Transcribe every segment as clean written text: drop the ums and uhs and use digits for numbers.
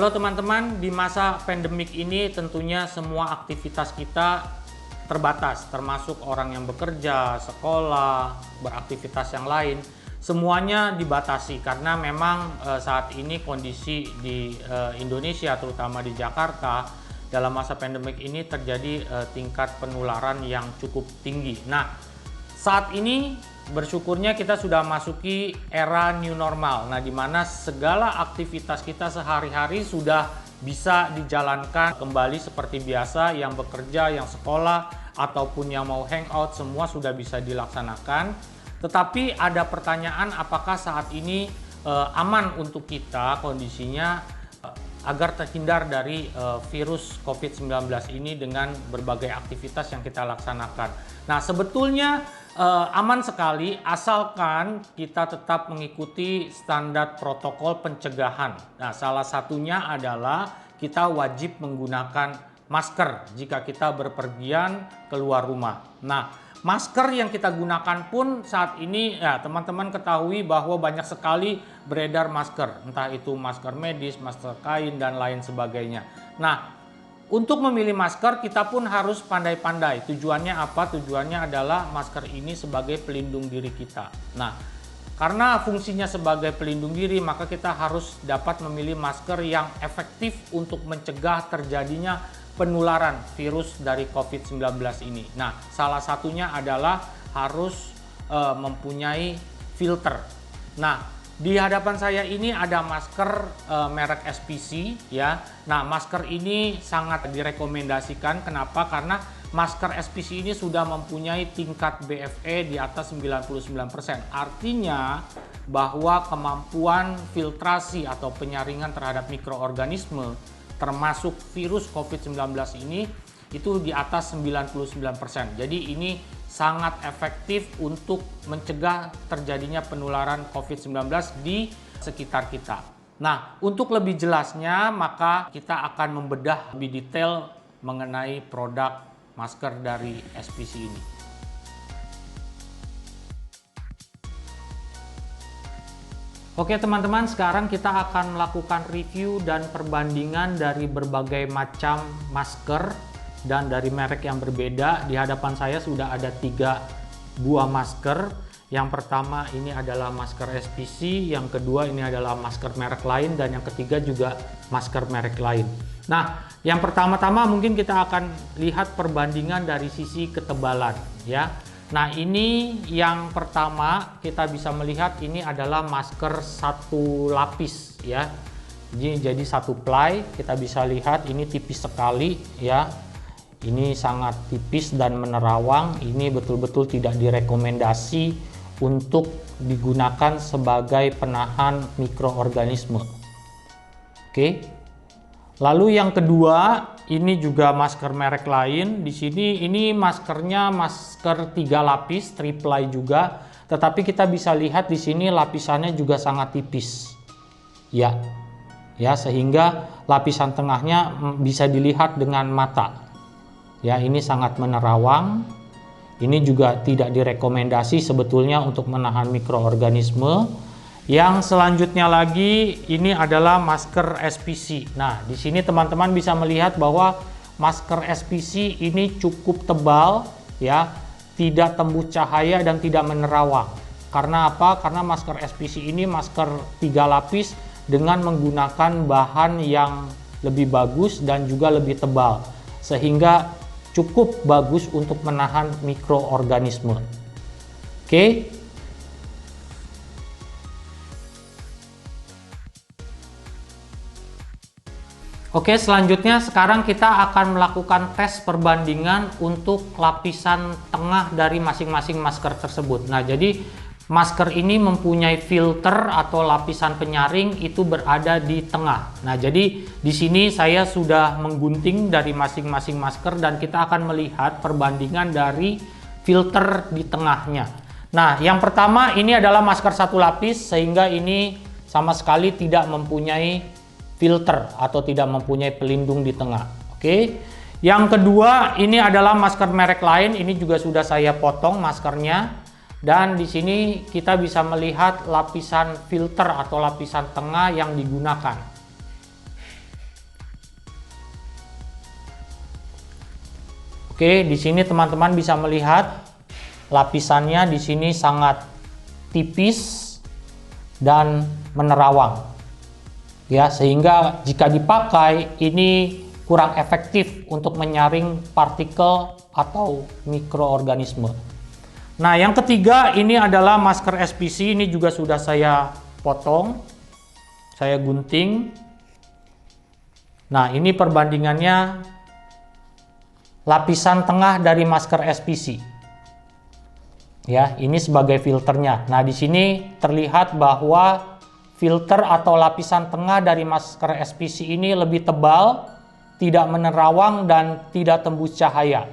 Halo teman-teman, di masa pandemik ini tentunya semua aktivitas kita terbatas, termasuk orang yang bekerja, sekolah, beraktivitas yang lain, semuanya dibatasi karena memang saat ini kondisi di Indonesia, terutama di Jakarta, dalam masa pandemik ini terjadi tingkat penularan yang cukup tinggi. Nah, saat ini bersyukurnya kita sudah masuki era new normal. Nah, di mana segala aktivitas kita sehari-hari sudah bisa dijalankan kembali seperti biasa, yang bekerja, yang sekolah, ataupun yang mau hangout, semua sudah bisa dilaksanakan. Tetapi ada pertanyaan, apakah saat ini aman untuk kita kondisinya agar terhindar dari virus COVID-19 ini dengan berbagai aktivitas yang kita laksanakan. Nah, sebetulnya aman sekali asalkan kita tetap mengikuti standar protokol pencegahan. Nah, salah satunya adalah kita wajib menggunakan masker jika kita berpergian keluar rumah. Nah, masker yang kita gunakan pun saat ini ya teman-teman ketahui bahwa banyak sekali beredar masker, entah itu masker medis, masker kain dan lain sebagainya. Nah, untuk memilih masker kita pun harus pandai-pandai. Tujuannya apa? Tujuannya adalah masker ini sebagai pelindung diri kita. Nah, karena fungsinya sebagai pelindung diri, maka kita harus dapat memilih masker yang efektif untuk mencegah terjadinya penularan virus dari COVID-19 ini. Nah, salah satunya adalah harus mempunyai filter. Nah, di hadapan saya ini ada masker merek SPC ya. Nah, masker ini sangat direkomendasikan. Kenapa? Karena masker SPC ini sudah mempunyai tingkat BFE di atas 99%. Artinya bahwa kemampuan filtrasi atau penyaringan terhadap mikroorganisme termasuk virus COVID-19 ini itu di atas 99%. Jadi ini sangat efektif untuk mencegah terjadinya penularan COVID-19 di sekitar kita. Nah, untuk lebih jelasnya maka kita akan membedah lebih detail mengenai produk masker dari SPC ini. Oke teman-teman, sekarang kita akan melakukan review dan perbandingan dari berbagai macam masker dan dari merek yang berbeda. Di hadapan saya sudah ada 3 buah masker. Yang pertama ini adalah masker SPC, yang kedua ini adalah masker merek lain, dan yang ketiga juga masker merek lain. Nah, yang pertama-tama mungkin kita akan lihat perbandingan dari sisi ketebalan ya. Nah, ini yang pertama kita bisa melihat ini adalah masker 1 lapis ya. Jadi 1 ply, kita bisa lihat ini tipis sekali ya. Ini sangat tipis dan menerawang. Ini betul-betul tidak direkomendasi untuk digunakan sebagai penahan mikroorganisme. Oke. Lalu yang kedua, ini juga masker merek lain. Di sini ini maskernya masker 3 lapis, triple juga, tetapi kita bisa lihat di sini lapisannya juga sangat tipis. Ya. Ya, sehingga lapisan tengahnya bisa dilihat dengan mata. Ya, ini sangat menerawang. Ini juga tidak direkomendasi sebetulnya untuk menahan mikroorganisme. Yang selanjutnya lagi ini adalah masker SPC. Nah, di sini teman-teman bisa melihat bahwa masker SPC ini cukup tebal ya, tidak tembus cahaya dan tidak menerawang. Karena apa? Karena masker SPC ini masker 3 lapis dengan menggunakan bahan yang lebih bagus dan juga lebih tebal, sehingga cukup bagus untuk menahan mikroorganisme. Oke. Oke, selanjutnya sekarang kita akan melakukan tes perbandingan untuk lapisan tengah dari masing-masing masker tersebut. Nah, jadi masker ini mempunyai filter atau lapisan penyaring itu berada di tengah. Nah, jadi di sini saya sudah menggunting dari masing-masing masker dan kita akan melihat perbandingan dari filter di tengahnya. Nah, yang pertama ini adalah masker 1 lapis sehingga ini sama sekali tidak mempunyai filter atau tidak mempunyai pelindung di tengah. Oke. Yang kedua ini adalah masker merek lain. Ini juga sudah saya potong maskernya. Dan di sini kita bisa melihat lapisan filter atau lapisan tengah yang digunakan. Oke, di sini teman-teman bisa melihat lapisannya di sini sangat tipis dan menerawang. Ya, sehingga jika dipakai ini kurang efektif untuk menyaring partikel atau mikroorganisme. Nah, yang ketiga ini adalah masker SPC. Ini juga sudah saya potong, saya gunting. Nah, ini perbandingannya lapisan tengah dari masker SPC. Ya, ini sebagai filternya. Nah, di sini terlihat bahwa filter atau lapisan tengah dari masker SPC ini lebih tebal, tidak menerawang dan tidak tembus cahaya.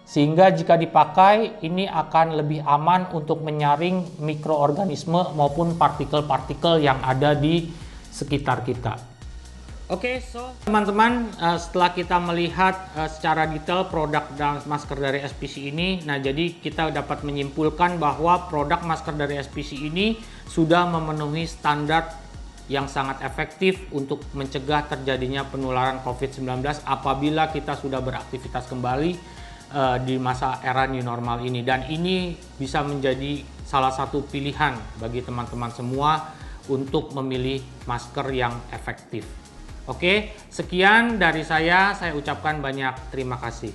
Sehingga jika dipakai ini akan lebih aman untuk menyaring mikroorganisme maupun partikel-partikel yang ada di sekitar kita. Oke, so teman-teman, setelah kita melihat secara detail produk dan masker dari SPC ini, nah jadi kita dapat menyimpulkan bahwa produk masker dari SPC ini sudah memenuhi standar yang sangat efektif untuk mencegah terjadinya penularan COVID-19 apabila kita sudah beraktivitas kembali di masa era new normal ini, dan ini bisa menjadi salah satu pilihan bagi teman-teman semua untuk memilih masker yang efektif. Oke, sekian dari saya ucapkan banyak terima kasih.